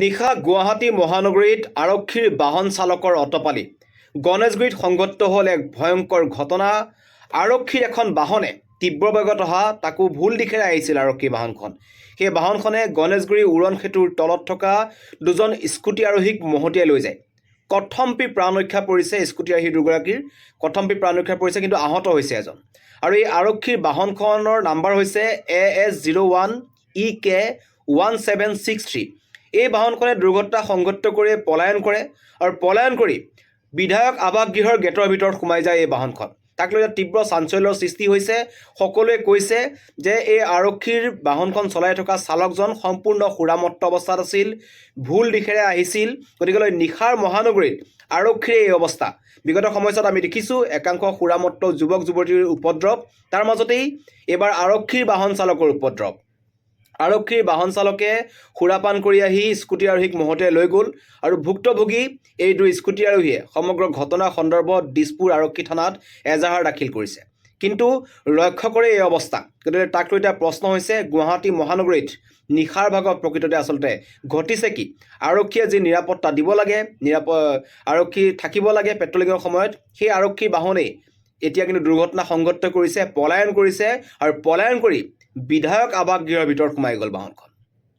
নিশা গুৱাহাটী মহানগৰীত আৰক্ষীৰ বাহন চালকৰ অতপালি। গণেশগুৰিত সংঘটিত হ'ল এক ভয়ংকৰ ঘটনা। আৰক্ষীৰ এখন বাহনে তীব্ৰ বেগত অহা তাকো ভুল দিশেৰে আহিছিল আৰক্ষীৰ বাহনখন। সেই বাহনখনে গণেশগুৰি উৰণ সেতুৰ তলত থকা দুজন স্কুটি আৰোহীক মহতিয়াই লৈ যায়। কথমপি প্ৰাণ ৰক্ষা পৰিছে স্কুটি আৰোহী দুগৰাকীৰ, কথমপি প্ৰাণ ৰক্ষা পৰিছে, কিন্তু আহত হৈছে এজন। আৰু এই আৰক্ষীৰ বাহনখনৰ নাম্বাৰ হৈছে AS01EK1763। এই বাহনখনে দুৰ্ঘটনা সংঘটিত কৰি পলায়ন কৰে আৰু পলায়ন কৰি বিধায়ক আৱাসগৃহৰ গেটৰ ভিতৰত সোমাই যায় এই বাহনখন। তাক লৈ তীব্ৰ চাঞ্চল্যৰ সৃষ্টি হৈছে। সকলোৱে কৈছে যে এই আৰক্ষীৰ বাহনখন চলাই থকা চালকজন সম্পূৰ্ণ সুৰামত্ত অৱস্থাত আছিল, ভুল দিশেৰে আহিছিল। গতিকে নিশাৰ মহানগৰীত আৰক্ষীৰ এই অৱস্থা। বিগত সময়ছোৱাত আমি দেখিছোঁ একাংশ সুৰামত্ত যুৱক যুৱতীৰ উপদ্ৰৱ, তাৰ মাজতেই এইবাৰ আৰক্ষীৰ বাহন চালকৰ উপদ্ৰৱ। আৰক্ষীৰ বাহন চালকে সুৰাপান কৰি আহি স্কুটি আৰোহীক মহতিয়াই লৈ গ'ল আৰু ভুক্তভোগী এই দুই স্কুটি আৰোহীয়ে সমগ্ৰ ঘটনা সন্দৰ্ভত দিছপুৰ আৰক্ষী থানাত এজাহাৰ দাখিল কৰিছে। কিন্তু ৰক্ষকৰে এই অৱস্থা। গতিকে তাক লৈ এতিয়া প্ৰশ্ন হৈছে, গুৱাহাটী মহানগৰীত নিশাৰ ভাগত প্ৰকৃততে আচলতে ঘটিছে কি? আৰক্ষীয়ে যি নিৰাপত্তা দিব লাগে, আৰক্ষী থাকিব লাগে পেট্ৰলিঙৰ সময়ত, সেই আৰক্ষীৰ বাহনেই এতিয়া কিন্তু দুৰ্ঘটনা সংঘটিত কৰিছে, পলায়ন কৰিছে আৰু পলায়ন কৰি বিধায়ক আৱাসগৃহৰ ভিতৰত সোমাই গ'ল বাহনখন।